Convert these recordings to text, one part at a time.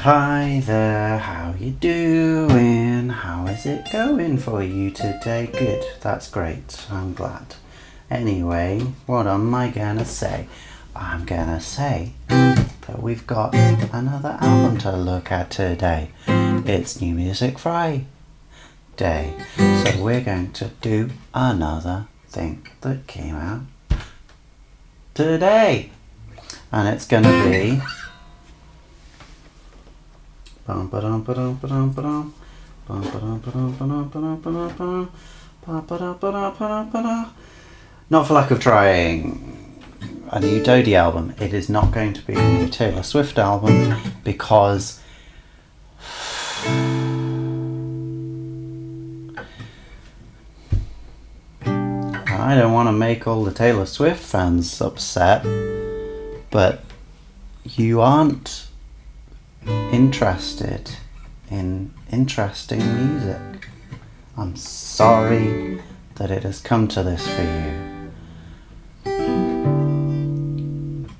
Hi there, how you doing? How is it going for you today? Good, that's great, I'm glad. Anyway, what am I gonna say? I'm gonna say that we've got another album to look at today. It's New Music Friday. So we're going to do another thing that came out today. And it's gonna be not for lack of trying, a new Dodie album. It is not going to be a new Taylor Swift album because I don't want to make all the Taylor Swift fans upset, but you aren't interested in interesting music. I'm sorry that it has come to this for you.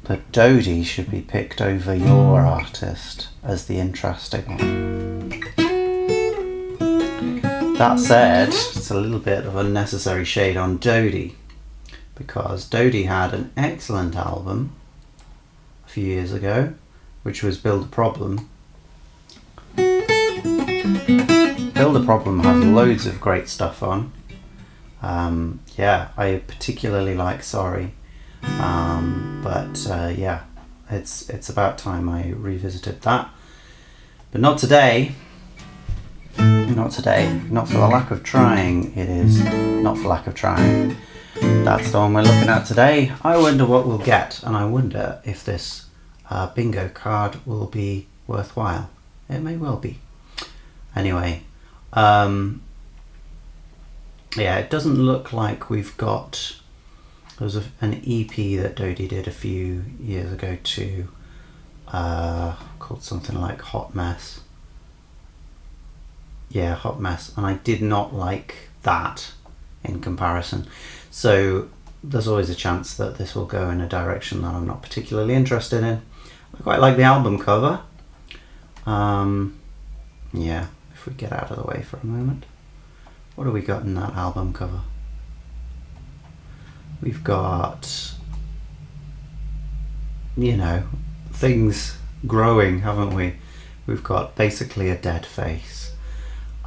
But Dodie should be picked over your artist as the interesting one. That said, it's a little bit of unnecessary shade on Dodie, because Dodie had an excellent album a few years ago, which was Build a Problem. Build a Problem has loads of great stuff on. I particularly like Sorry. It's about time I revisited that. But not today. Not today. Not for the lack of trying. It is not for lack of trying. That's the one we're looking at today. I wonder what we'll get, and I wonder if this bingo card will be worthwhile. It may well be. Anyway, it doesn't look like we've got. There was an EP that Dodie did a few years ago too, called something like Hot Mess. Yeah, Hot Mess, and I did not like that in comparison. So there's always a chance that this will go in a direction that I'm not particularly interested in. I quite like the album cover. If we get out of the way for a moment. What have we got in that album cover? We've got, things growing, haven't we? We've got basically a dead face.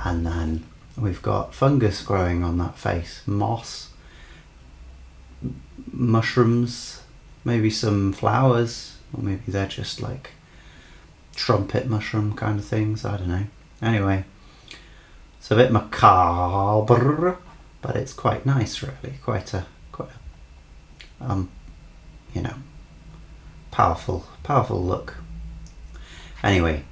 And then we've got fungus growing on that face. Moss. Mushrooms. Maybe some flowers. Or maybe they're just like trumpet mushroom kind of things. I don't know. Anyway, it's a bit macabre, but it's quite nice, really. Quite a powerful look. Anyway,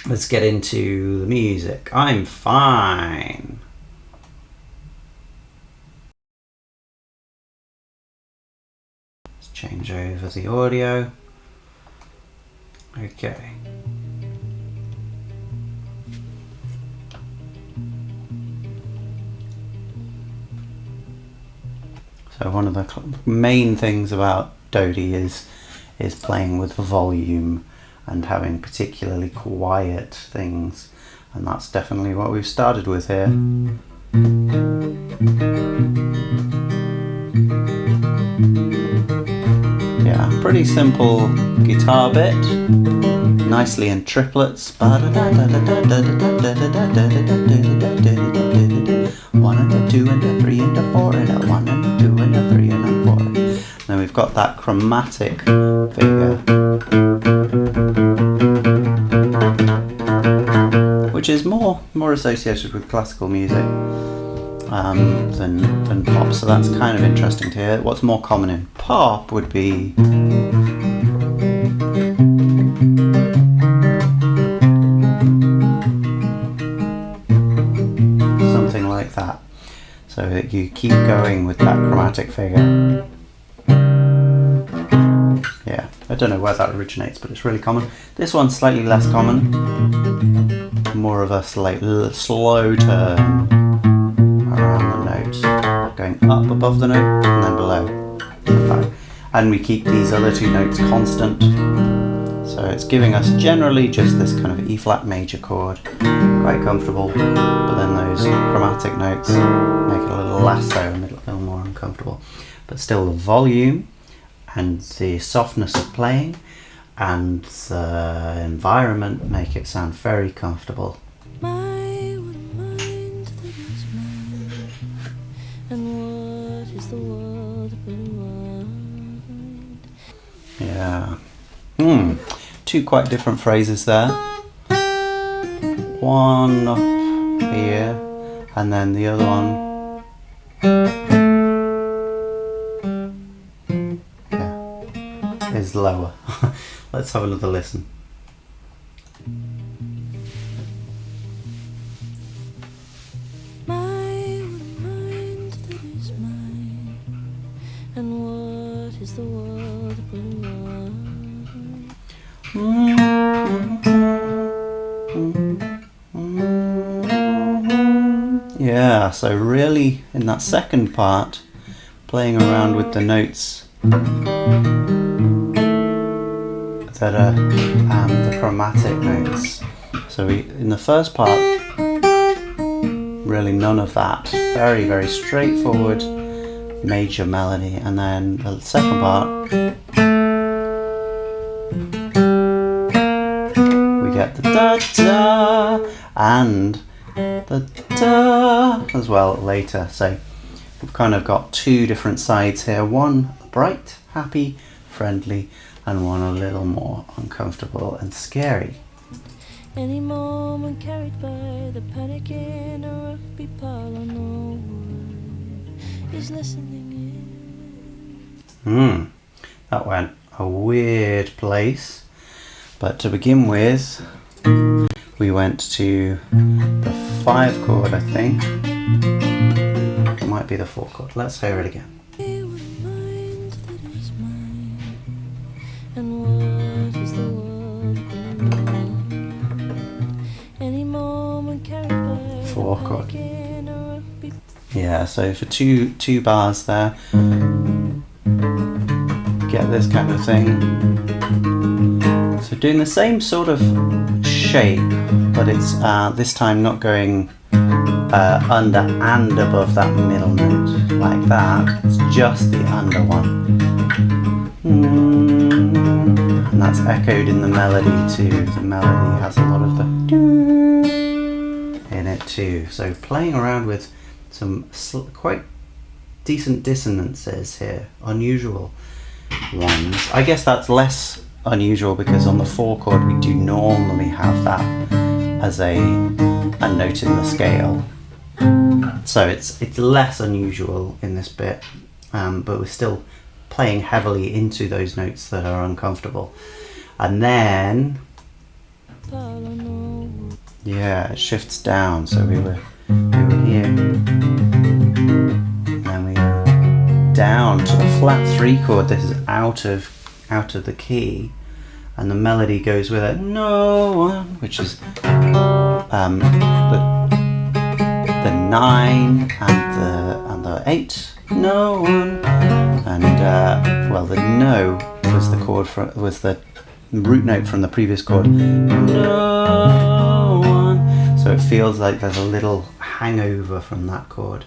let's get into the music. I'm fine. Let's change over the audio. Okay. So one of the main things about Dodie is playing with volume and having particularly quiet things, and that's definitely what we've started with here. Yeah, pretty simple guitar bit, nicely in triplets. 1 and a 2 and a 3 and a 4 and a 1 and a 2 and a 3 and a 4. Then we've got that chromatic figure, which is more associated with classical music than pop, so that's kind of interesting to hear. What's more common in pop would be something like that, so that you keep going with that chromatic figure. Yeah, I don't know where that originates, but it's really common. This one's slightly less common, more of a slow turn around the note, going up above the note and then below. And we keep these other two notes constant, So it's giving us generally just this kind of E flat major chord, quite comfortable, but then those chromatic notes make it a little less so, a little more uncomfortable. But still the volume and the softness of playing and the environment make it sound very comfortable. Yeah. Two quite different phrases there. One up here and then the other one, yeah, is lower. Let's have another listen. Yeah, so really in that second part, playing around with the notes that are the chromatic notes. So in the first part, really none of that. Very, very straightforward major melody, and then the second part, we get the da-da and the da as well later. So we've kind of got two different sides here, one bright, happy, friendly, and one a little more uncomfortable and scary. Any moment carried by the panic in a rugby parlor, no one is listening in. That went a weird place, but to begin with, we went to the 5 chord, I think. It might be the 4 chord. Let's hear it again. Four chord. Yeah, so for two bars there, get this kind of thing. So doing the same sort of shape, but it's this time not going under and above that middle note like that. It's just the under one. And that's echoed in the melody too. The melody has a lot of the in it too. So playing around with some quite decent dissonances here, unusual ones. I guess that's less unusual because on the 4 chord we do normally have that as a note in the scale. So it's less unusual in this bit, but we're still playing heavily into those notes that are uncomfortable. And then, yeah, it shifts down. So we were here, and then we go down to the flat 3 chord. This is out of the key, and the melody goes with it. No one, which is the 9 and the 8. No one, and well, the no was the chord was the root note from the previous chord. No one. So it feels like there's a little hangover from that chord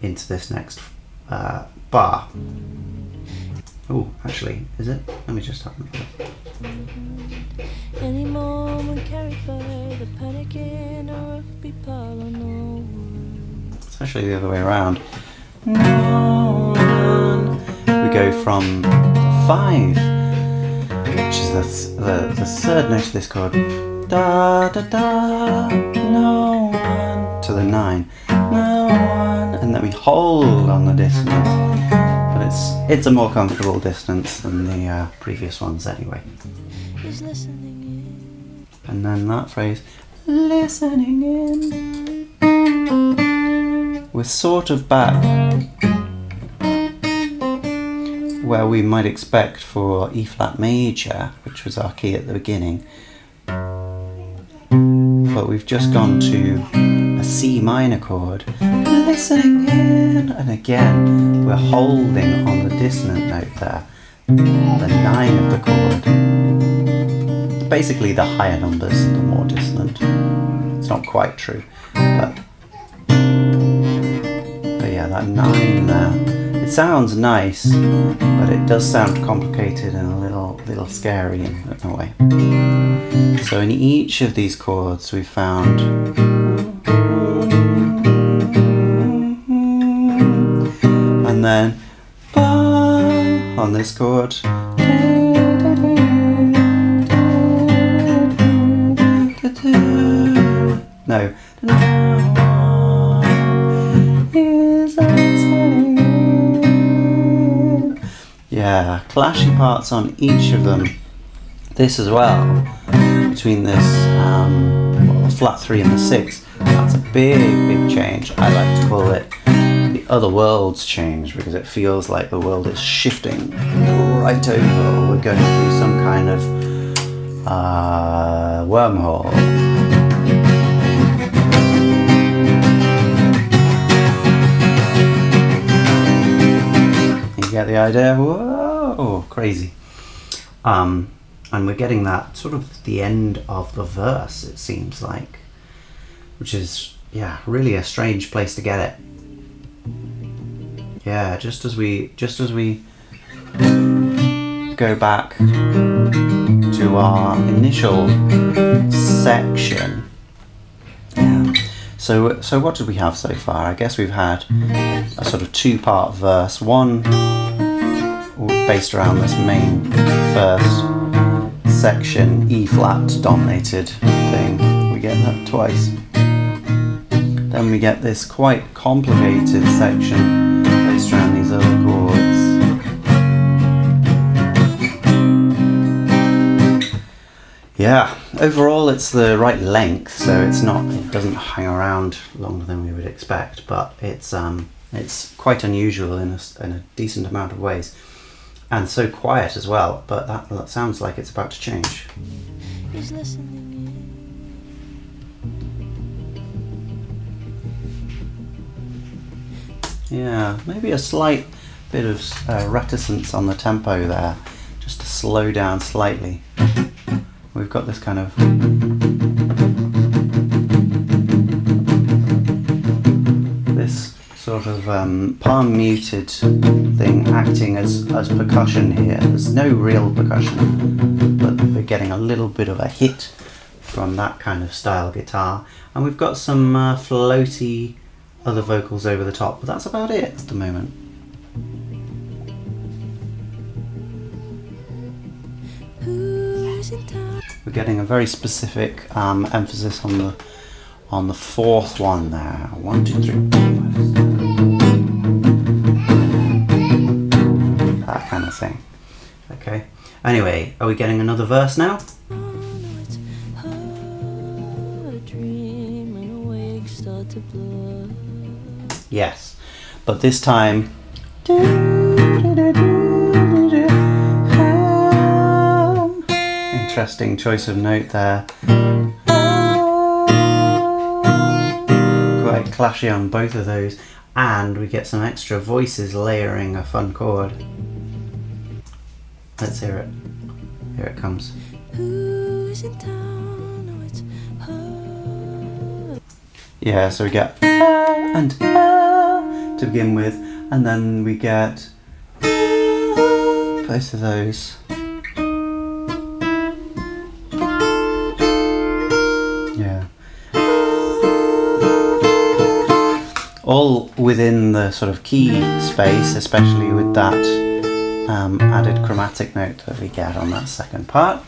into this next bar. Oh, actually, is it? Let me just have a look. Any moment carried by the panic in a rugby parlor, no one. It's actually the other way around. No one. We go from 5, which is the third note of this chord, da da da, no one, to the 9, no one, and then we hold on the dissonance. But it's a more comfortable distance than the previous ones anyway. And then that phrase, listening in, we're sort of back where we might expect for E flat major, which was our key at the beginning, but we've just gone to a C minor chord, listening in, and again we're holding on the dissonant note there, the 9 of the chord. basically the higher numbers, the more dissonant. It's not quite true, but yeah, that 9 there. It sounds nice, but it does sound complicated and a little scary in a way. So in each of these chords we found and then on this chord. No. Yeah, clashy parts on each of them. This as well, between this the flat 3 and the 6, that's a big change. I like to call it the other worlds change because it feels like the world is shifting right over. We're going through some kind of wormhole. You get the idea? Whoa, crazy. And we're getting that sort of at the end of the verse, it seems like, which is, yeah, really a strange place to get it. Yeah, just as we go back to our initial section. Yeah. So what did we have so far? I guess we've had a sort of 2-part verse, one based around this main first section, E flat dominated thing. We get that twice. Then we get this quite complicated section based around these other chords. Yeah, overall it's the right length, so it doesn't hang around longer than we would expect, but it's quite unusual in a decent amount of ways. And so quiet as well, but that sounds like it's about to change. Yeah, maybe a slight bit of reticence on the tempo there, just to slow down slightly. We've got this kind of sort of palm muted thing acting as percussion here. There's no real percussion, but we're getting a little bit of a hit from that kind of style guitar, and we've got some floaty other vocals over the top, but that's about it at the moment. We're getting a very specific emphasis on the 4th one there. 1, 2, 3, 4, 5. That kind of thing. Okay. Anyway, are we getting another verse now? Yes, but this time. Interesting choice of note there. Quite clashy on both of those, and we get some extra voices layering a fun chord. Let's hear it. Here it comes. Yeah, so we get and to begin with, and then we get both of those. Yeah. All within the sort of key space, especially with that added chromatic note that we get on that second part.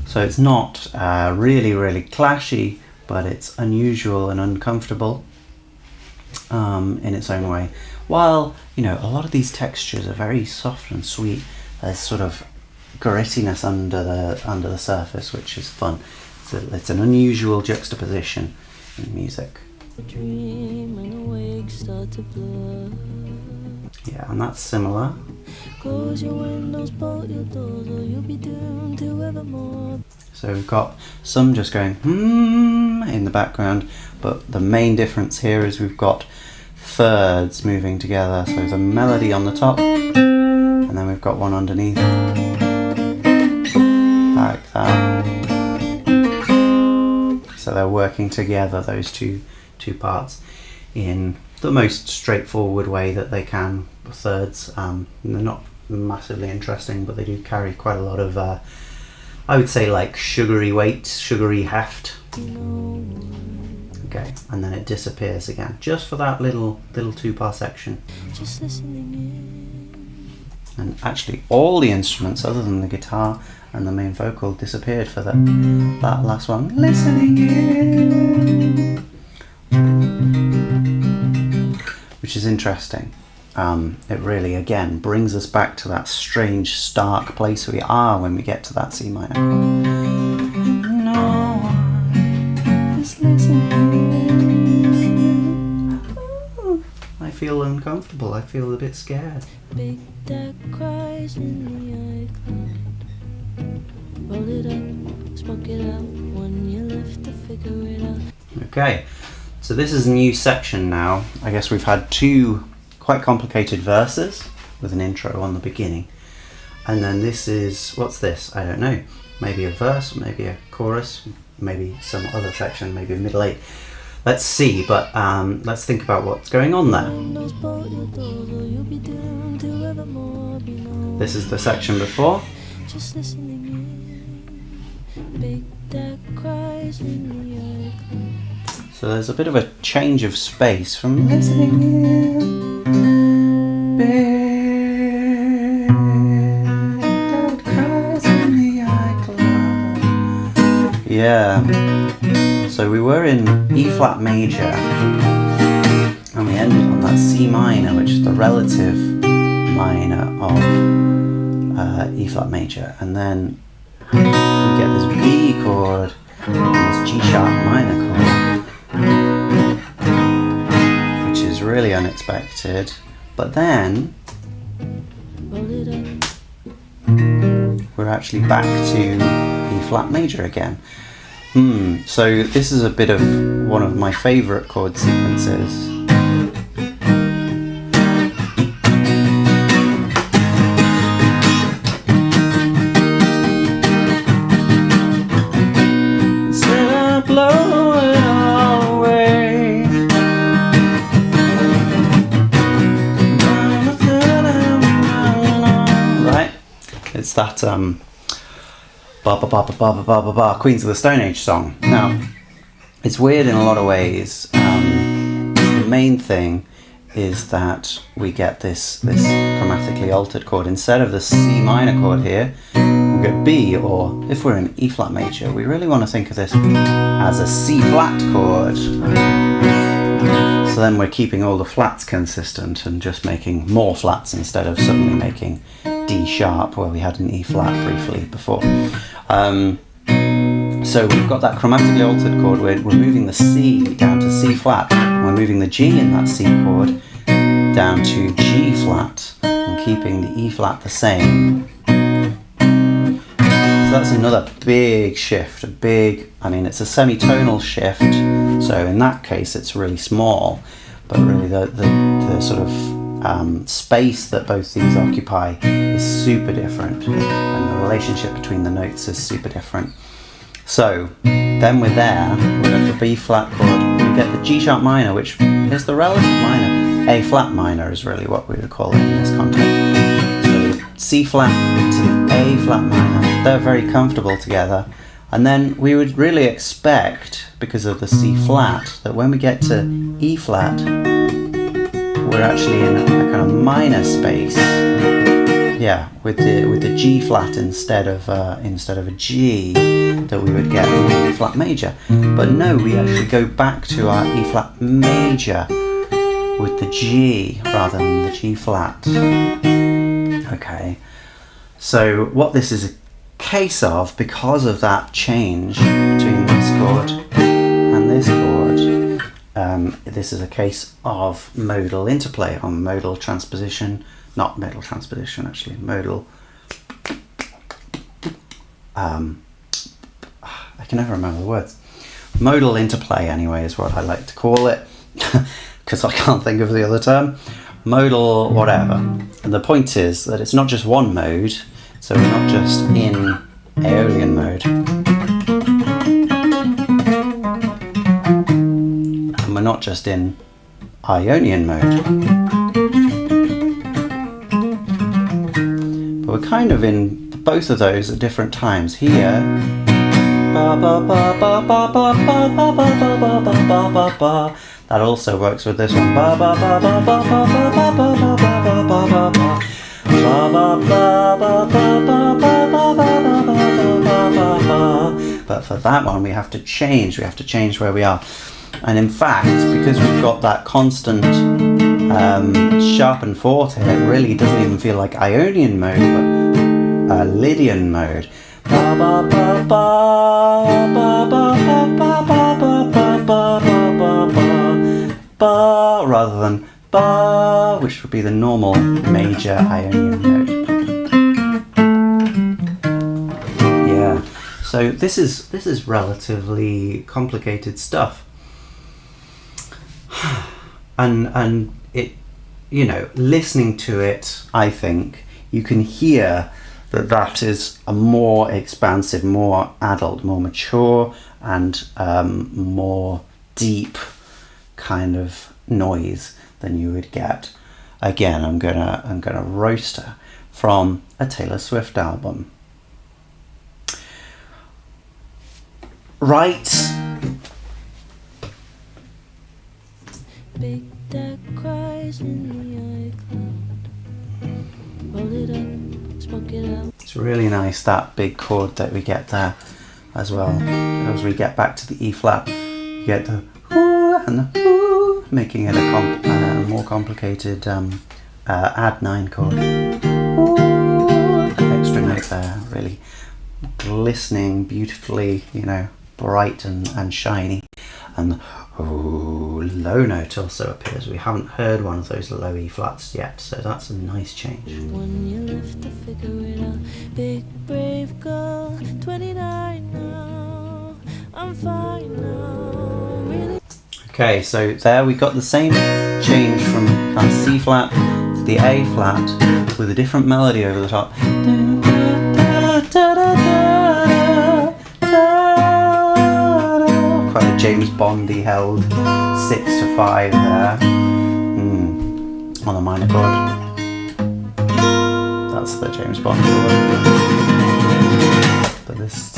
So it's not really clashy, but it's unusual and uncomfortable in its own way. While, you know, a lot of these textures are very soft and sweet, there's sort of grittiness under the surface, which is fun. It's an unusual juxtaposition in music. Yeah, and that's similar. Close your windows, bolt your doors, or you'll be doomed to evermore. So we've got some just going in the background, but the main difference here is we've got thirds moving together. So there's a melody on the top, and then we've got one underneath. That like that. So they're working together, those two parts, in the most straightforward way that they can. Thirds, they're not massively interesting, but they do carry quite a lot of, I would say, like sugary weight, sugary heft. Okay, and then it disappears again, just for that little 2-part section. And actually all the instruments other than the guitar and the main vocal disappeared for that last one. Listening in. Which is interesting. It really, again, brings us back to that strange, stark place we are when we get to that C minor chord. No one is listening. I feel uncomfortable. I feel a bit scared. Big that cries in the iCloud. Roll it up, smoke it out. When you left to figure it out. Okay, so this is a new section now. I guess we've had 2 quite complicated verses with an intro on the beginning, and then this is, what's this? I don't know. Maybe a verse, maybe a chorus, maybe some other section, maybe a middle 8. Let's see, but let's think about what's going on there. This is the section before. So there's a bit of a change of space from listening in. Big that cries in the iCloud. Yeah. So we were in E flat major, and we ended on that C minor, which is the relative minor of E flat major, and then we get this B chord and this G sharp minor chord, which is really unexpected. But then we're actually back to E flat major again. So this is a bit of one of my favourite chord sequences. Instead of blowing it all away, right? It's that Queens of the Stone Age song. Now, it's weird in a lot of ways. The main thing is that we get this chromatically altered chord. Instead of the C minor chord here, we get B, or if we're in E flat major, we really want to think of this as a C flat chord. So then we're keeping all the flats consistent and just making more flats instead of suddenly making D sharp where we had an E flat briefly before. So we've got that chromatically altered chord. We're moving the C down to C flat. We're moving the G in that C chord down to G flat and keeping the E flat the same. So that's another big shift, it's a semitonal shift. So in that case it's really small, but really the sort of space that both these occupy is super different, and the relationship between the notes is super different. So then we're at the B flat chord, we get the G sharp minor, which is the relative minor. A flat minor is really what we would call it in this context. So C flat to A flat minor, they're very comfortable together. And then we would really expect, because of the C flat, that when we get to E flat, we're actually in a kind of minor space. Yeah, with the G flat instead of a G, that we would get an E flat major. But no, we actually go back to our E flat major with the G rather than the G flat. Okay, so what this is a case of, because of that change between this chord and this chord, this is a case of modal interplay, or modal transposition. Not modal transposition, actually, modal. I can never remember the words. Modal interplay, anyway, is what I like to call it, because I can't think of the other term. Modal whatever. And the point is that it's not just one mode, so we're not just in Aeolian mode. And we're not just in Ionian mode, but we're kind of in both of those at different times. Here, that also works with this one. But for that one we have to change where we are. And in fact, because we've got that constant sharpened fourth here, it really doesn't even feel like Ionian mode, but Lydian mode. Rather than ba, which would be the normal major Ionian mode. Yeah, so this is relatively complicated stuff, and it, you know, listening to it, I think you can hear that is a more expansive, more adult, more mature, and more deep kind of noise than you would get. Again, I'm gonna roast her from a Taylor Swift album. Right. Big that cries in the iCloud. Roll it up, smoke it out. It's really nice, that big chord that we get there as well. As we get back to the E flat, you get the whoo and the whoo, making it a more complicated add 9 chord. Extra note there, really glistening, beautifully, you know, bright and shiny. And the low note also appears. We haven't heard one of those low E flats yet, so that's a nice change. When you left to figure it out, big brave girl, 29 now, I'm fine now, really. Okay, so there we got the same change from kind of C flat to the A flat with a different melody over the top. Quite a James Bondy held 6-5 there on the minor chord. That's the James Bond chord. But this,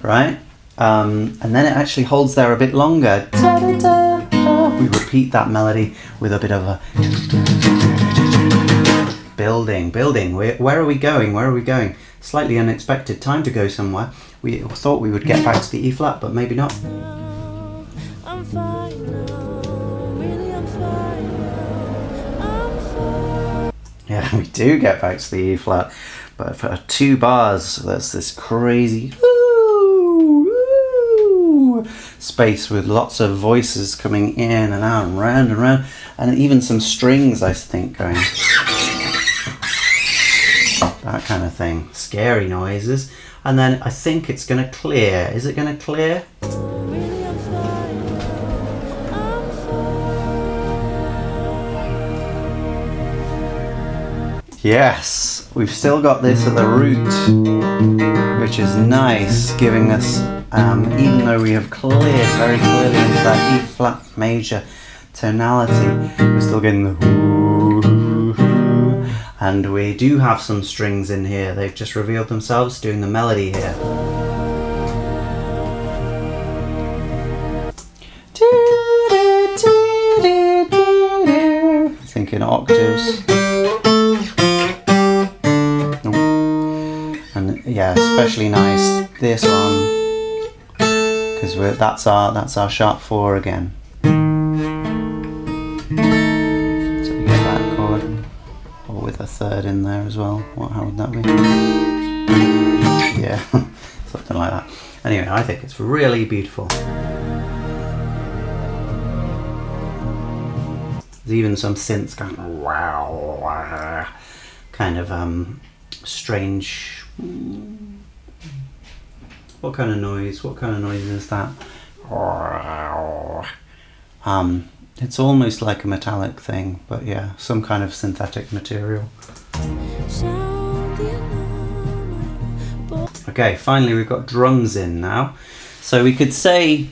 right? And then it actually holds there a bit longer. We repeat that melody with a bit of a building. Where are we going? Slightly unexpected time to go somewhere. We thought we would get back to the E flat, but maybe not. I'm fine now, really I'm fine now, I'm fine. Yeah, we do get back to the E flat, but for 2 bars, there's this crazy space with lots of voices coming in and out and round, and even some strings, I think, going. That kind of thing. Scary noises. And then I think it's going to clear. Is it going to clear? Really I'm fine now, I'm fine. Yes, we've still got this at the root, which is nice, giving us, even though we have cleared very clearly into that E flat major tonality, we're still getting the whoo, and we do have some strings in here. They've just revealed themselves doing the melody here. I think in octaves. And yeah, especially nice this one, because that's our sharp 4 again. So we get that chord, or with a 3rd in there as well. How would that be? Yeah, something like that. Anyway, I think it's really beautiful. There's even some synths going wow, kind of strange. What kind of noise is that? It's almost like a metallic thing, but yeah, some kind of synthetic material. Sound the alarm, Okay, finally we've got drums in now. So we could say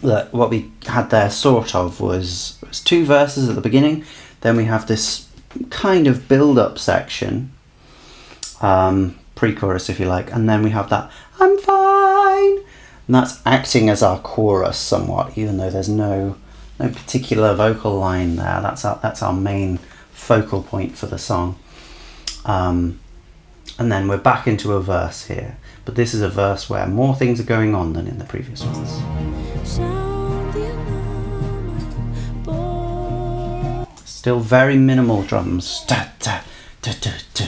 that what we had there sort of was 2 verses at the beginning, then we have this kind of build-up section, pre-chorus if you like, and then we have that "I'm fine," and that's acting as our chorus somewhat, even though there's no particular vocal line there. That's our main focal point for the song. And then we're back into a verse here, but this is a verse where more things are going on than in the previous ones. Still very minimal drums, da, da, da, da, da,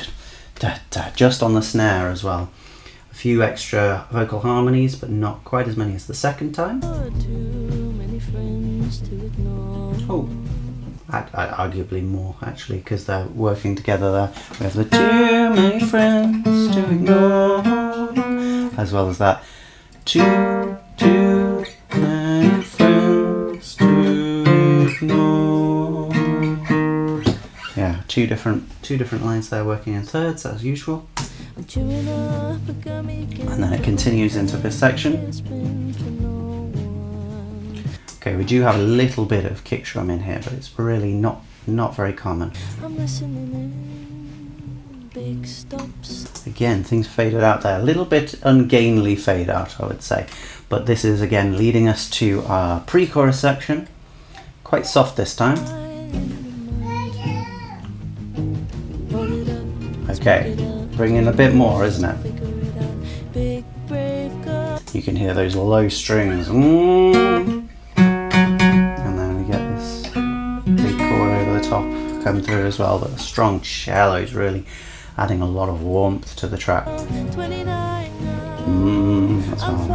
da, da, just on the snare as well. A few extra vocal harmonies, but not quite as many as the second time. Oh, arguably more actually, because they're working together there. We have the too many friends to ignore, as well as that too many friends to ignore. Yeah, two different lines there working in thirds as usual. And then it continues into this section. Okay, we do have a little bit of kick drum in here, but it's really not very common. Again, things faded out there. A little bit ungainly fade out, I would say. But this is, again, leading us to our pre-chorus section. Quite soft this time. Okay, bring in a bit more, isn't it? You can hear those low strings. Come through as well, but the strong cello is really adding a lot of warmth to the track. That's all.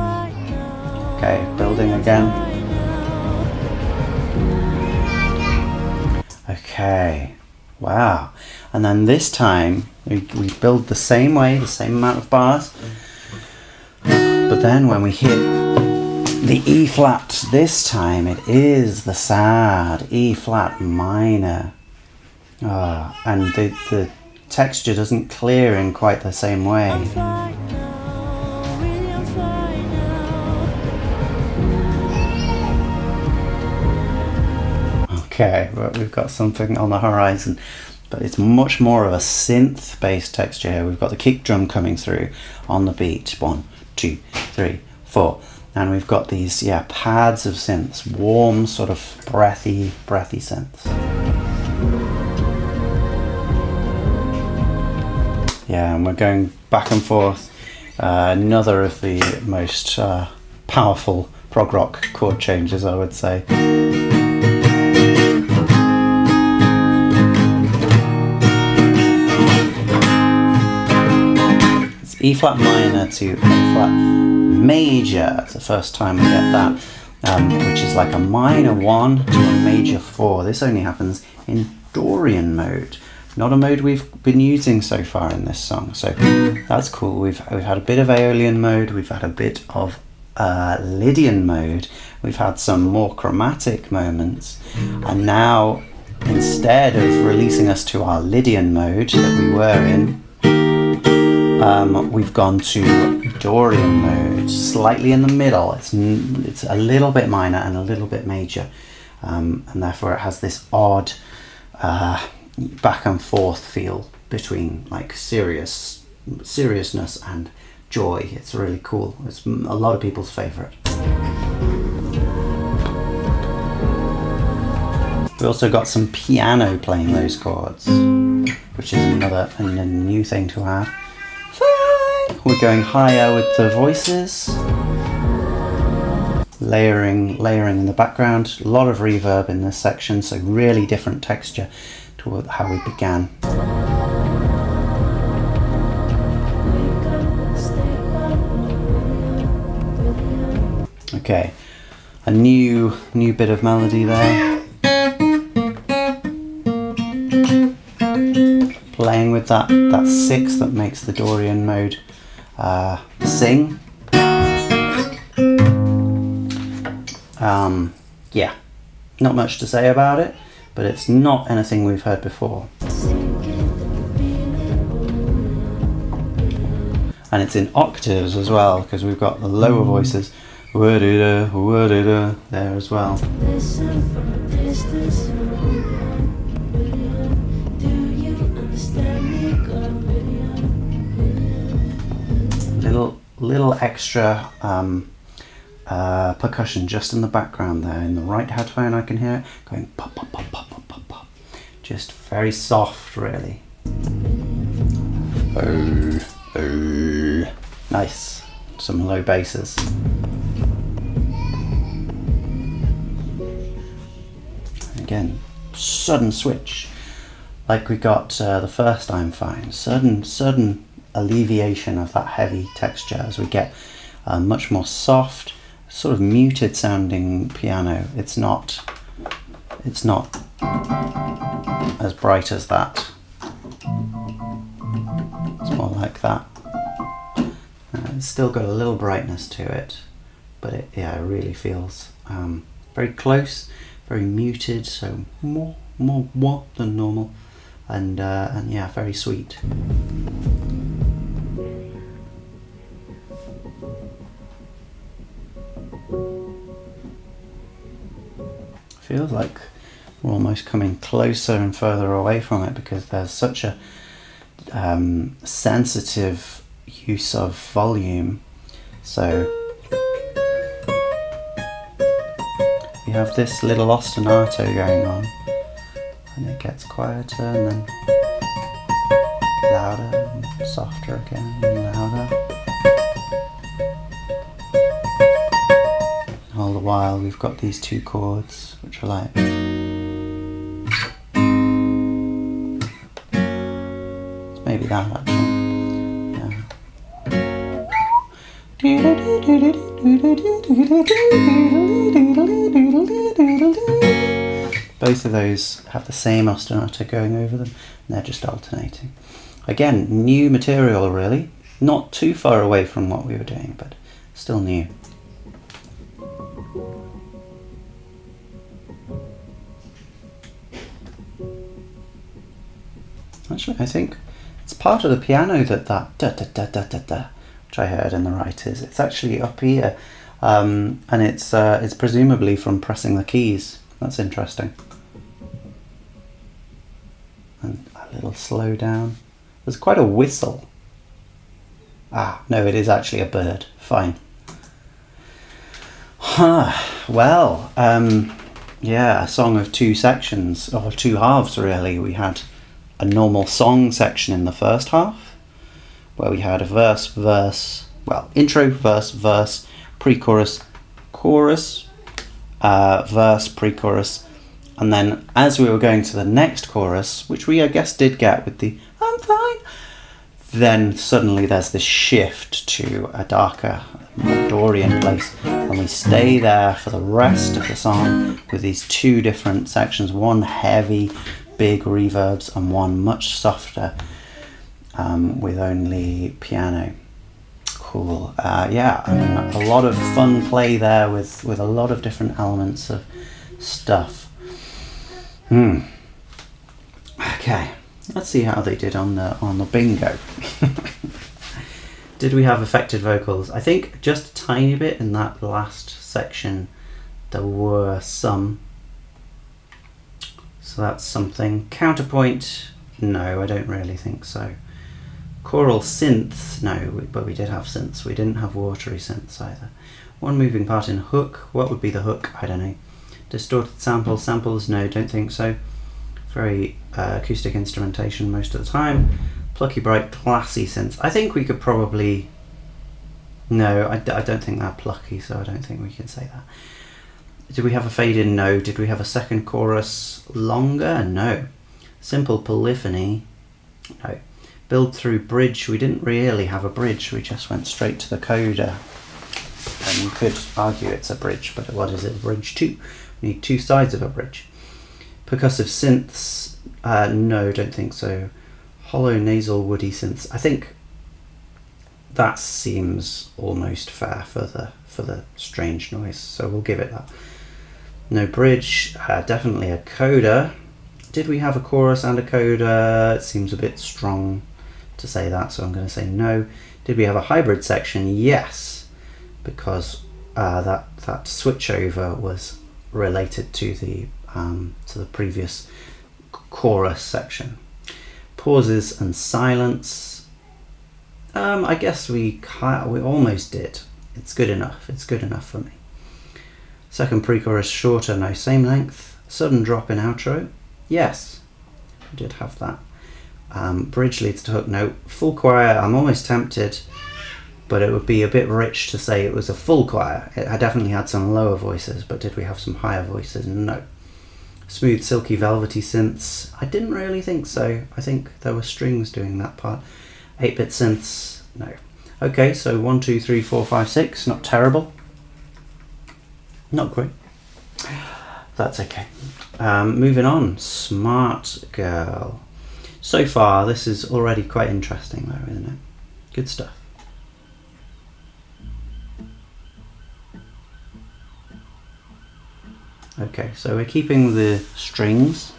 Okay, building again. Okay, wow. And then this time we build the same way, the same amount of bars, but then when we hit the E flat this time, it is the sad E flat minor. And the texture doesn't clear in quite the same way. Okay, well, we've got something on the horizon, but it's much more of a synth based texture here. We've got the kick drum coming through on the beat. 1, 2, 3, 4. And we've got these pads of synths, warm, sort of breathy synths. Yeah, and we're going back and forth. Another of the most powerful prog rock chord changes, I would say. It's E flat minor to A flat major. It's the first time we get that, which is like a minor 1 to a major 4. This only happens in Dorian mode. Not a mode we've been using so far in this song, so that's cool. We've had a bit of Aeolian mode, we've had a bit of Lydian mode, we've had some more chromatic moments, and now instead of releasing us to our Lydian mode that we were in, we've gone to Dorian mode, slightly in the middle. It's a little bit minor and a little bit major, and therefore it has this odd back and forth feel between like seriousness and joy. It's really cool. It's a lot of people's favorite. We also got some piano playing those chords, which is a new thing to add. Fine. We're going higher with the voices, layering in the background. A lot of reverb in this section, so really different texture to how we began. Okay, a new bit of melody there. Playing with that 6 that makes the Dorian mode sing. Yeah, not much to say about it, but it's not anything we've heard before. And it's in octaves as well, because we've got the lower voices there as well. Listen from a distance. Do you understand me? Little extra percussion just in the background there. In the right headphone I can hear it going pop, pop, pop, pop, pop, pop, pop. Just very soft, really. Oh, oh. Nice. Some low basses. Again, sudden switch. Like we got the first I'm Fine. Sudden alleviation of that heavy texture as we get a much more soft, sort of muted sounding piano. It's not as bright as that. It's more like that. It's still got a little brightness to it, but it really feels very close, very muted, so more wah than normal, and yeah, very sweet. Feels like we're almost coming closer and further away from it because there's such a sensitive use of volume. So we have this little ostinato going on, and it gets quieter and then louder and softer again and louder. All the while we've got these two chords which are like maybe that actually. Both of those have the same ostinato going over them, and they're just alternating. Again, new material really, not too far away from what we were doing, but still new. Actually, I think it's part of the piano that da da da da da da, which I heard in the right is. It's actually up here, and it's presumably from pressing the keys. That's interesting. And a little slow down. There's quite a whistle. Ah, no, it is actually a bird. Fine. Well, yeah, a song of two sections, or two halves really. We had a normal song section in the first half, where we had a verse, intro, verse, pre-chorus, chorus, verse, pre-chorus, and then as we were going to the next chorus, which we I guess did get with the I'm fine, then suddenly there's this shift to a darker, more Dorian place, and we stay there for the rest of the song with these two different sections, one heavy, big reverbs and one much softer with only piano. Cool. Yeah, I mean, a lot of fun play there with a lot of different elements of stuff. Okay, let's see how they did on the bingo. Did we have affected vocals? I think just a tiny bit in that last section there were some. So that's something. Counterpoint, no, I don't really think so. Choral synths, no, but we did have synths. We didn't have watery synths either. One moving part in hook, what would be the hook? I don't know. Distorted samples, no, don't think so. Very acoustic instrumentation most of the time. Plucky, bright, classy synths. I think we could probably... No, I don't think they're plucky, so I don't think we can say that. Did we have a fade in? No. Did we have a second chorus longer? No. Simple polyphony? No. Build through bridge? We didn't really have a bridge, we just went straight to the coda. And you could argue it's a bridge, but what is it a bridge to? We need two sides of a bridge. Percussive synths? No, don't think so. Hollow, nasal, woody synths. I think that seems almost fair for the strange noise, so we'll give it that. No bridge, definitely a coda. Did we have a chorus and a coda? It seems a bit strong to say that, so I'm going to say no. Did we have a hybrid section? Yes, because that switchover was related to the previous chorus section. Pauses and silence. I guess we almost did. It's good enough. It's good enough for me. Second pre-chorus shorter, no, same length. Sudden drop in outro. Yes, we did have that. Bridge leads to hook note. Full choir, I'm almost tempted, but it would be a bit rich to say it was a full choir. I definitely had some lower voices, but did we have some higher voices? No. Smooth, silky, velvety synths. I didn't really think so. I think there were strings doing that part. 8-bit synths. No. Okay, so 1, 2, 3, 4, 5, 6. Not terrible. Not great. That's okay. Moving on. Smart Girl. So far, this is already quite interesting though, isn't it? Good stuff. Okay, so we're keeping the strings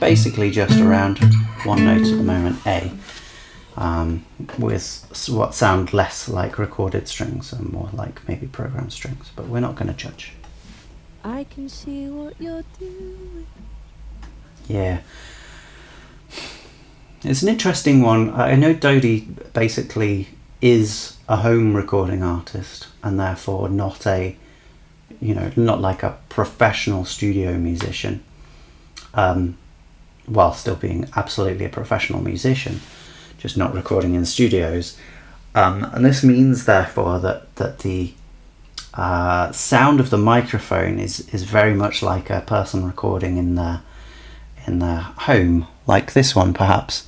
basically just around one note at the moment, A, with what sound less like recorded strings and more like maybe programmed strings, but we're not going to judge. I can see what you're doing. Yeah. It's an interesting one. I know Dodie basically is a home recording artist and therefore not like a professional studio musician, while still being absolutely a professional musician, just not recording in studios. And this means therefore that the sound of the microphone is very much like a person recording in their home, like this one perhaps.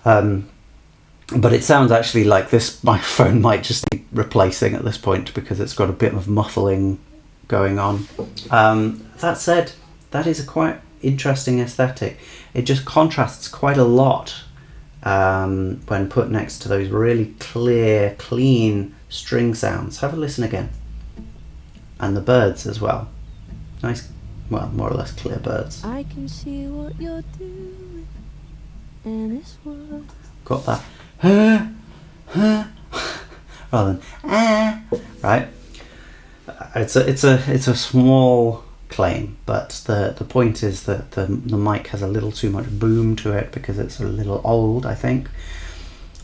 But it sounds actually like this microphone might just need replacing at this point because it's got a bit of muffling going on. That said, that is a quite interesting aesthetic. It just contrasts quite a lot when put next to those really clear, clean string sounds. Have a listen again. And the birds as well. Nice, well, more or less clear birds. I can see what you're doing, and it's what. Got that rather than right. It's a small claim, but the point is that the mic has a little too much boom to it because it's a little old, I think,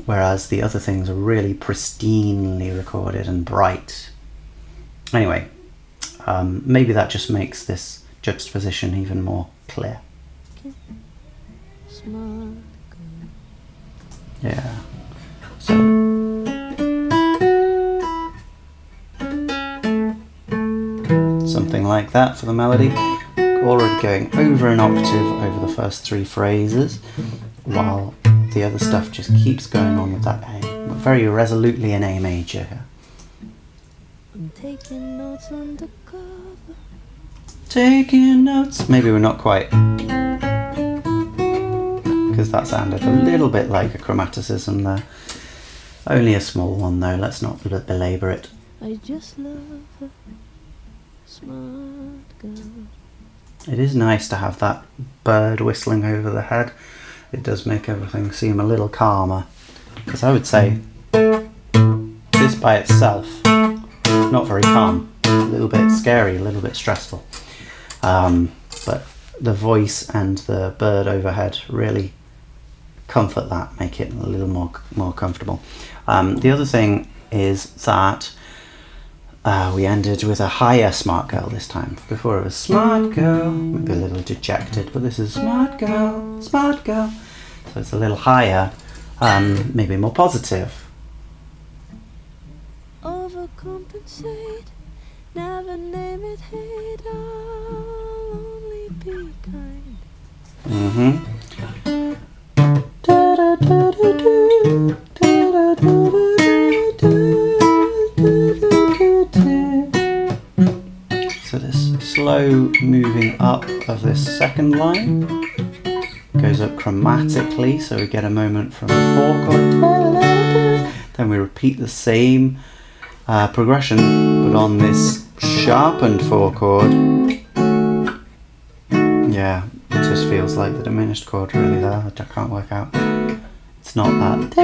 whereas the other things are really pristinely recorded and bright. Anyway, maybe that just makes this juxtaposition even more clear. Smart. Yeah. So something like that for the melody. Already going over an octave over the first three phrases, while the other stuff just keeps going on with that A. But very resolutely in A major here. I'm taking notes undercover. Taking notes. Maybe we're not quite, because that sounded a little bit like a chromaticism there. Only a small one though, let's not belabor it. I just love a smart girl. It is nice to have that bird whistling over the head. It does make everything seem a little calmer. Because I would say this by itself, not very calm. A little bit scary, a little bit stressful. But the voice and the bird overhead really comfort that, make it a little more comfortable. The other thing is that we ended with a higher smart girl this time. Before it was smart girl, maybe a little dejected, but this is smart girl, smart girl. So it's a little higher, maybe more positive. Overcompensate, never name it hate, I'll only be kind. So this slow moving up of this second line goes up chromatically, so we get a moment from the 4 chord, then we repeat the same progression but on this sharpened 4 chord. Yeah, it just feels like the diminished chord really there, which I can't work out. It's not that.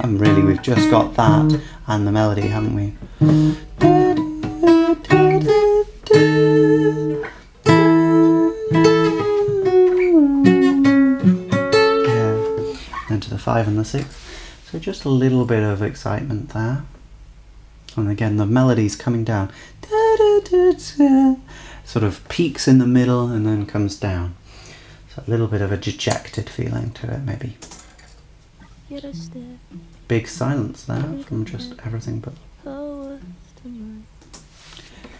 And really we've just got that and the melody, haven't we? Yeah. Then to the 5 and the 6. So just a little bit of excitement there. And again the melody's coming down. Sort of peaks in the middle and then comes down. So a little bit of a dejected feeling to it maybe. Big silence there from just everything but.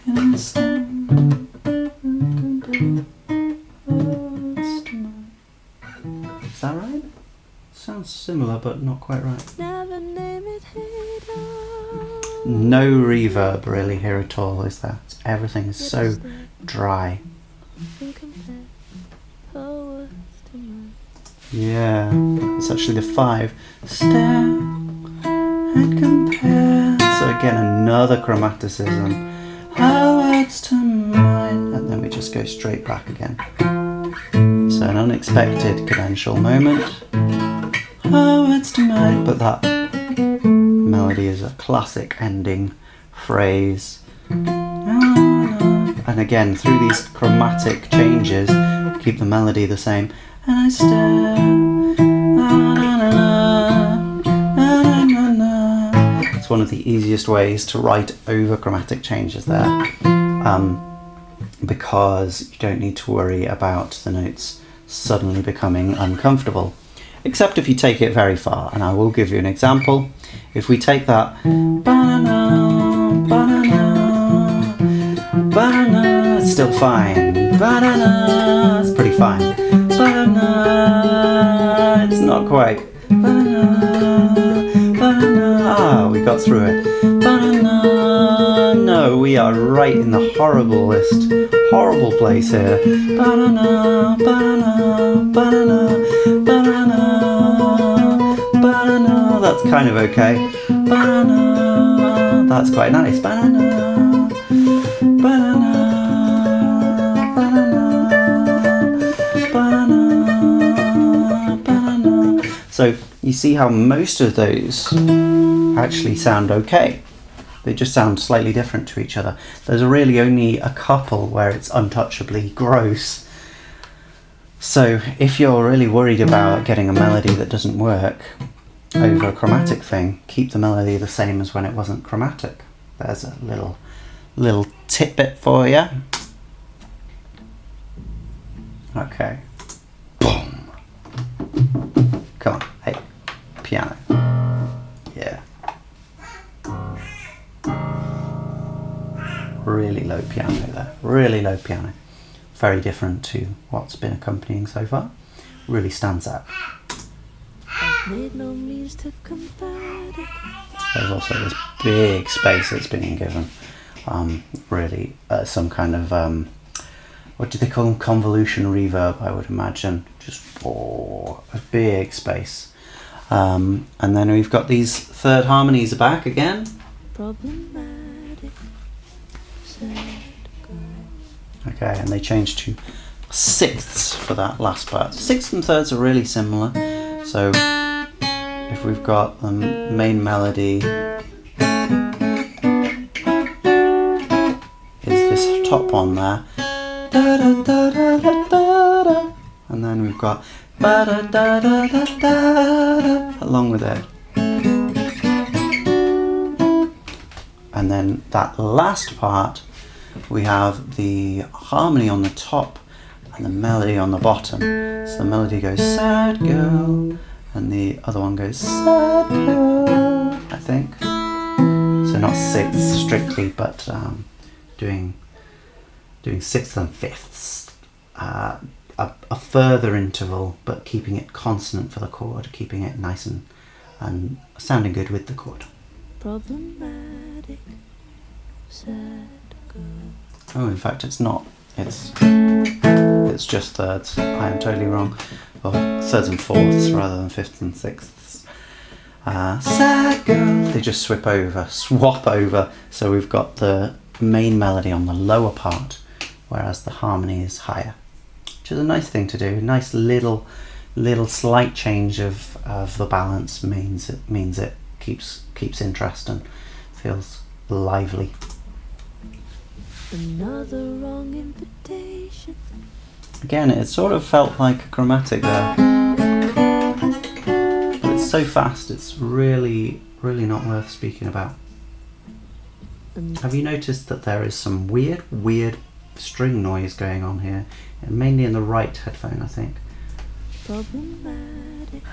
Is that right? Sounds similar but not quite right. No reverb really here at all, is there? Everything is so dry. Yeah, it's actually the 5. Stare and compare. So again, another chromaticism. How words to mine. And then we just go straight back again. So an unexpected cadential moment. How words to mine. But that melody is a classic ending phrase. And again, through these chromatic changes, keep the melody the same. And I stare. It's one of the easiest ways to write over chromatic changes there, because you don't need to worry about the notes suddenly becoming uncomfortable, except if you take it very far. And I will give you an example. If we take that it's still fine. It's pretty fine. It's not quite. We got through it. No, we are right in the horrible place here. That's kind of okay. That's quite nice. So you see how most of those actually sound okay. They just sound slightly different to each other. There's really only a couple where it's untouchably gross. So if you're really worried about getting a melody that doesn't work over a chromatic thing, keep the melody the same as when it wasn't chromatic. There's a little tidbit for you. Okay. Boom. Come on, hey, piano. Yeah. Really low piano there, really low piano. Very different to what's been accompanying so far. Really stands out. There's also this big space that's being given. Really some kind of, what do they call them? Convolution reverb, I would imagine. Just a big space. And then we've got these third harmonies back again. Okay, and they change to sixths for that last part. Sixths and thirds are really similar. So if we've got the main melody is this top one there, and then we've got along with it, and then that last part we have the harmony on the top and the melody on the bottom. So the melody goes sad girl and the other one goes sad girl, I think. So not sixths strictly, but doing sixths and fifths. A further interval, but keeping it consonant for the chord, keeping it nice and sounding good with the chord. Problematic, sad girl. Oh, in fact, it's not. It's just thirds. I am totally wrong. Or thirds and fourths rather than fifths and sixths. Sad girl. They just swap over. So we've got the main melody on the lower part, whereas the harmony is higher. Which is a nice thing to do. Nice little little slight change of the balance means it keeps interest and feels lively. Another wrong invitation. Again, it sort of felt like a chromatic there. But it's so fast, it's really not worth speaking about. Have you noticed that there is some weird string noise going on here? Mainly in the right headphone, I think. Problematic.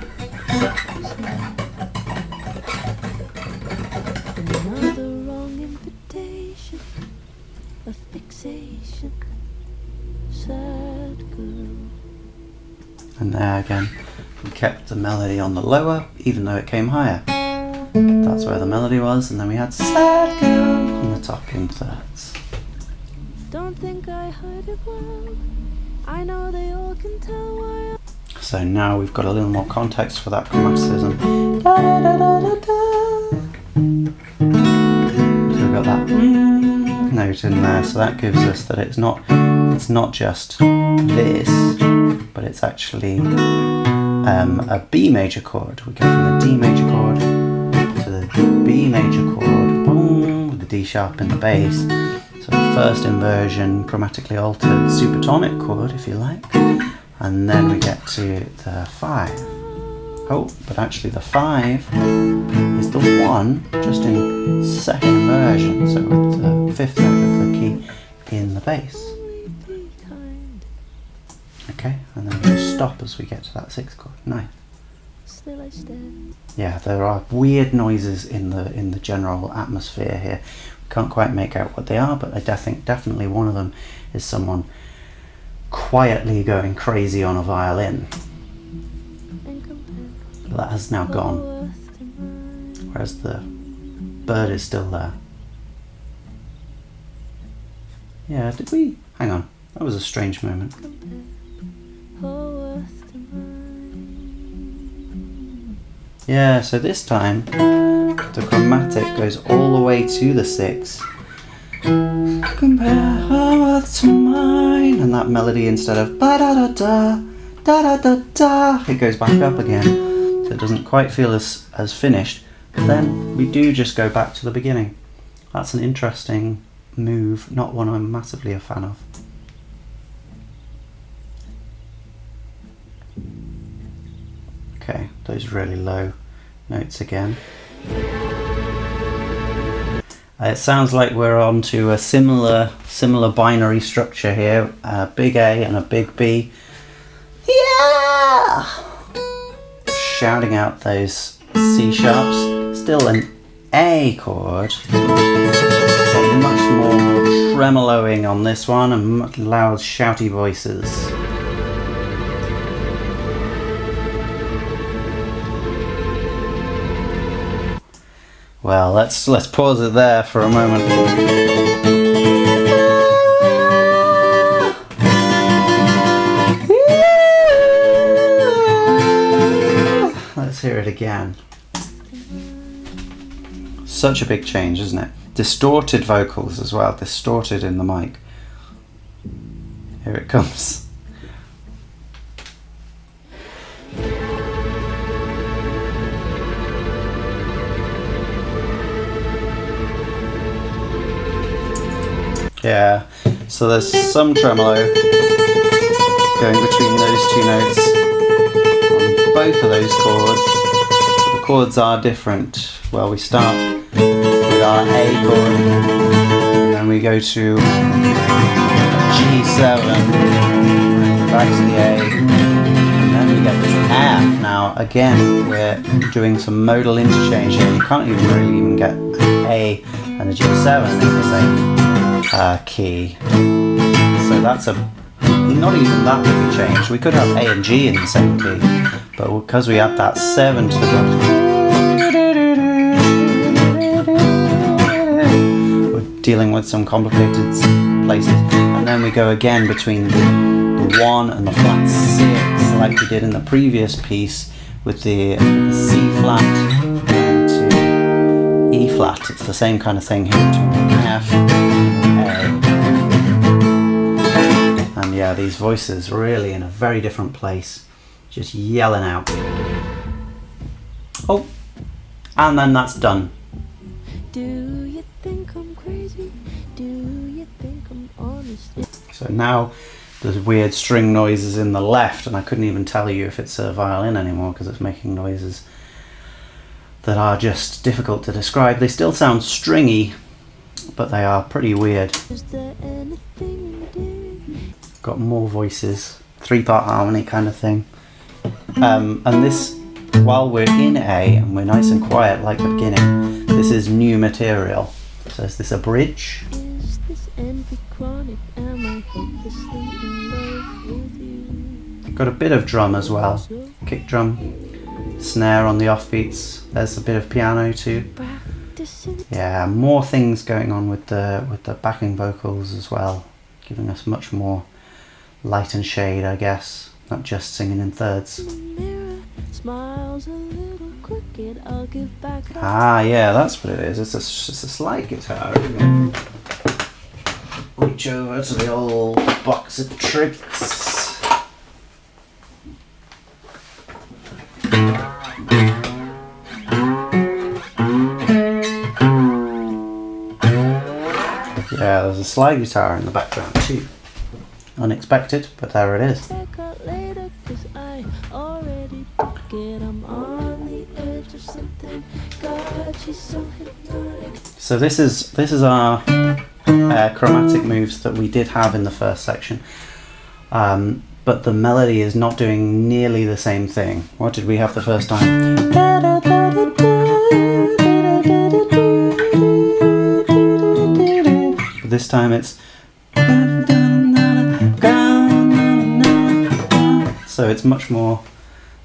Another wrong invitation. A fixation. Sad girl. And there again, we kept the melody on the lower, even though it came higher. That's where the melody was, and then we had sad girl on the top in thirds. Don't think I heard it well. I know they all can tell why. So now we've got a little more context for that chromaticism. Da, da, da, da, da, da. So we've got that note in there, so that gives us that it's not just this, but it's actually a B major chord. We go from the D major chord to the B major chord, boom, with the D sharp in the bass. So the first inversion, chromatically altered supertonic chord, if you like, and then we get to the 5. Oh, but actually the 5 is the 1 just in second inversion, so with the 5th note of the key in the bass. Okay, and then we just stop as we get to that 6th chord. Nice. Yeah, there are weird noises in the general atmosphere here. We can't quite make out what they are, but I think definitely one of them is someone quietly going crazy on a violin. But that has now gone, whereas the bird is still there. Yeah, did we? Hang on, that was a strange moment. Yeah, so this time the chromatic goes all the way to the 6. Compare her worth to mine, and that melody, instead of ba da da da da da da da, it goes back up again, so it doesn't quite feel as finished. But then we do just go back to the beginning. That's an interesting move, not one I'm massively a fan of. Okay, those really low notes again. It sounds like we're on to a similar binary structure here, a big A and a big B. Yeah! Shouting out those C sharps. Still an A chord, but much more tremoloing on this one and much loud shouty voices. Well, let's pause it there for a moment. Let's hear it again. Such a big change, isn't it? Distorted vocals as well, distorted in the mic. Here it comes. Yeah, so there's some tremolo going between those two notes on both of those chords. The chords are different. Well, we start with our A chord, and then we go to G7, back to the A, and then we get this F. Now, again, we're doing some modal interchange here. You can't really even get an A and a G7 in the same key, so that's not even that big a change. We could have A and G in the same key, but because we add that 7 to the bottom, we're dealing with some complicated places. And then we go again between the 1 and the flat 6, like we did in the previous piece with the C flat and to E flat. It's the same kind of thing here between F, and yeah, these voices really in a very different place. just yelling out. Oh, and then that's done. Do you think I'm crazy? Do you think I'm honest? So now there's weird string noises in the left, and I couldn't even tell you if it's a violin anymore because it's making noises that are just difficult to describe. They still sound stringy, but they are pretty weird. Is there anything you did? Got more voices, 3-part harmony kind of thing. And this, while we're in A and we're nice and quiet like the beginning, this is new material. So is this a bridge? Is this envy chronic? Am I hopelessly in love with you? Got a bit of drum as well. Kick drum, snare on the offbeats. There's a bit of piano too. Practicing. Yeah, more things going on with the backing vocals as well, giving us much more light and shade, I guess. Not just singing in thirds. Mirror smiles a little crooked. I'll give back. Ah, yeah, that's what it is. It's a slide guitar, isn't it? Reach over to the old box of tricks. Yeah, there's a slide guitar in the background too. Unexpected, but there it is. Check out later, 'cause I already forget I'm on the edge of something. God, she's so hypnotic. So this is our chromatic moves that we did have in the first section, but the melody is not doing nearly the same thing. What did we have the first time? But this time it's so it's much more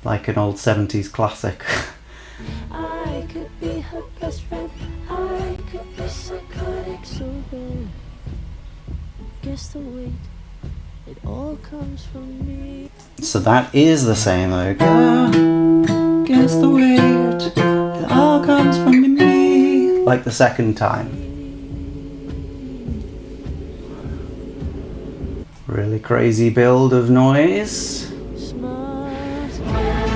like an old 70s classic. I could be her best friend. I could be psychotic, so there. Guess the weight, it all comes from me. So that is the same though. Guess the weight, it all comes from me. Like the second time. Really crazy build of noise. Smart. Smart.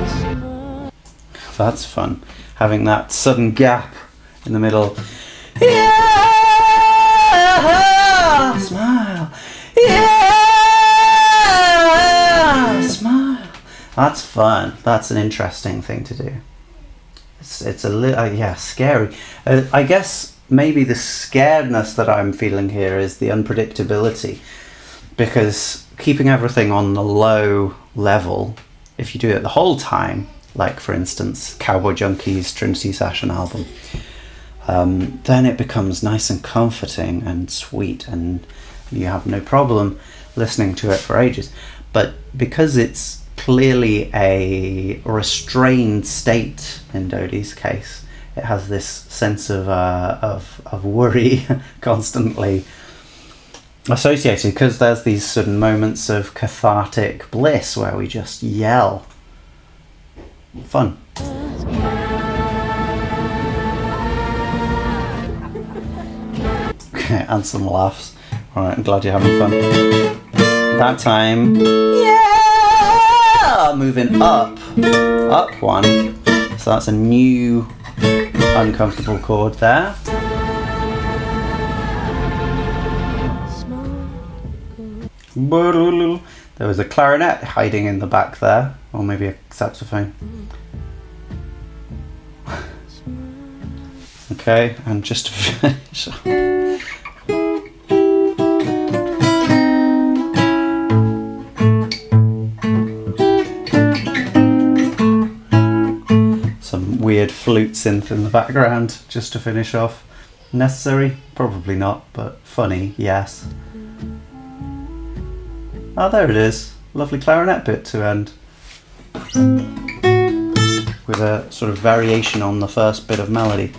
Smart. That's fun. Having that sudden gap in the middle. Yeah! Smile. Yeah! Smile. That's fun. That's an interesting thing to do. It's a little, yeah, scary. I guess maybe the scaredness that I'm feeling here is the unpredictability, because keeping everything on the low level, if you do it the whole time, like for instance Cowboy Junkies Trinity Session album, then it becomes nice and comforting and sweet, and you have no problem listening to it for ages. But because it's clearly a restrained state in Dodie's case, it has this sense of worry constantly associated, because there's these sudden moments of cathartic bliss where we just yell. Fun. Okay, and some laughs. Alright, I'm glad you're having fun. That time, yeah! Moving up one. So that's a new uncomfortable chord there. There was a clarinet hiding in the back there, or maybe a saxophone. Okay, and just to finish off, some weird flute synth in the background just to finish off. Necessary? Probably not, but funny, yes. Oh, there it is. Lovely clarinet bit to end. With a sort of variation on the first bit of melody.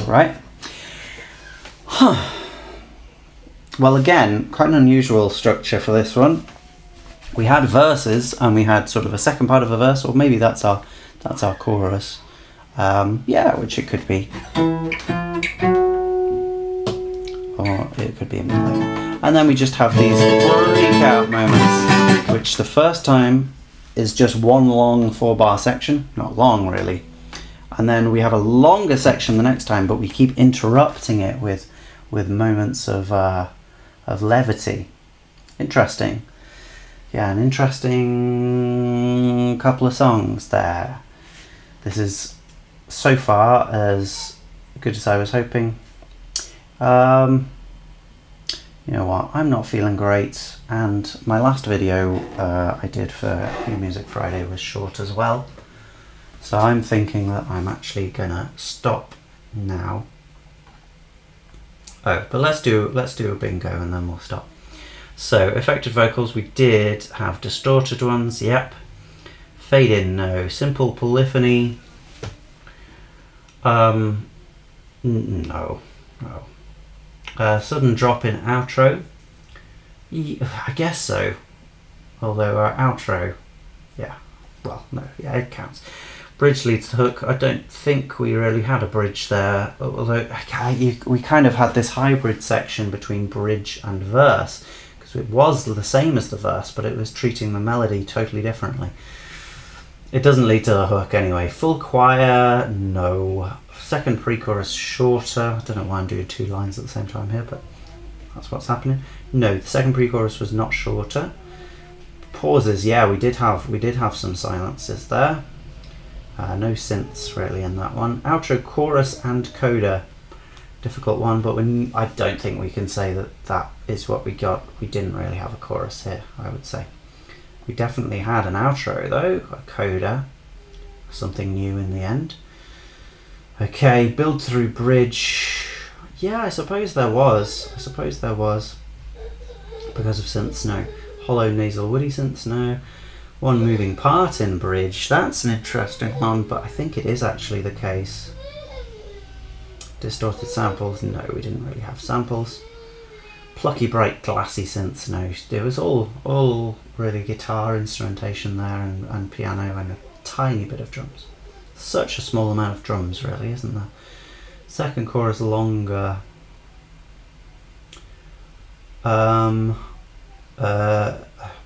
Right? Huh. Well, again, quite an unusual structure for this one. We had verses and we had sort of a second part of a verse, or maybe that's our chorus. Yeah, which it could be. or it could be a melee. And then we just have these freak out moments, which the first time is just one long 4-bar section, not long really. And then we have a longer section the next time, but we keep interrupting it with moments of levity. Interesting. Yeah, an interesting couple of songs there. This is so far as good as I was hoping. You know what, I'm not feeling great, and my last video I did for New Music Friday was short as well. So I'm thinking that I'm actually gonna stop now. Oh, but let's do a bingo and then we'll stop. So affected vocals, we did have distorted ones, yep. Fade in, no. Simple polyphony, no. Sudden drop in outro, I guess so. Although our outro, yeah, well, no, yeah, it counts. Bridge leads to hook. I don't think we really had a bridge there, although we kind of had this hybrid section between bridge and verse, because it was the same as the verse, but it was treating the melody totally differently. It doesn't lead to the hook anyway. Full choir, no. Second pre-chorus shorter. I don't know why I'm doing 2 lines at the same time here, but that's what's happening. No, the second pre-chorus was not shorter. Pauses, yeah, we did have some silences there. No synths really in that one. Outro, chorus and coda. Difficult one, but I don't think we can say that is what we got. We didn't really have a chorus here, I would say. We definitely had an outro though, a coda. Something new in the end. Okay, build through bridge. Yeah, I suppose there was. Because of synths, no. Hollow nasal woody synths, no. One moving part in bridge. That's an interesting one, but I think it is actually the case. Distorted samples, no, we didn't really have samples. Plucky, bright, glassy synths, no. It was all really guitar instrumentation there and piano and a tiny bit of drums. Such a small amount of drums really, isn't there? Second chorus longer.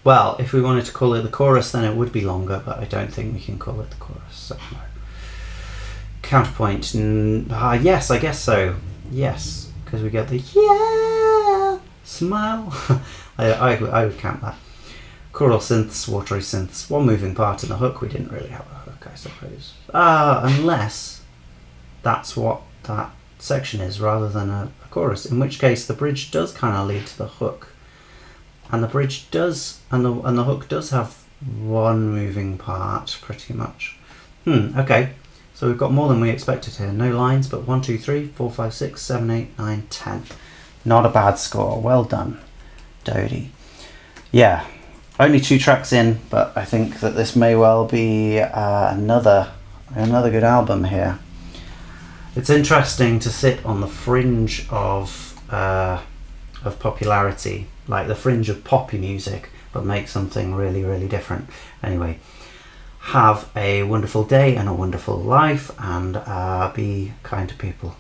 Well, if we wanted to call it the chorus, then it would be longer, but I don't think we can call it the chorus, so no. Counterpoint, yes, I guess so. Yes, because we get the yeah smile. I would count that. Choral synths, watery synths, one moving part in the hook. We didn't really have a hook, I suppose. Unless that's what that section is, rather than a chorus. In which case, the bridge does kind of lead to the hook, and the bridge does, and the hook does have one moving part, pretty much. Okay. So we've got more than we expected here. No lines, but 1, 2, 3, 4, 5, 6, 7, 8, 9, 10. Not a bad score. Well done, Dodie. Yeah, only 2 tracks in, but I think that this may well be another good album here. It's interesting to sit on the fringe of popularity, like the fringe of poppy music, but make something really, really different. Anyway. Have a wonderful day and a wonderful life, and be kind to people.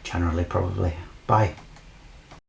Generally, probably. Bye.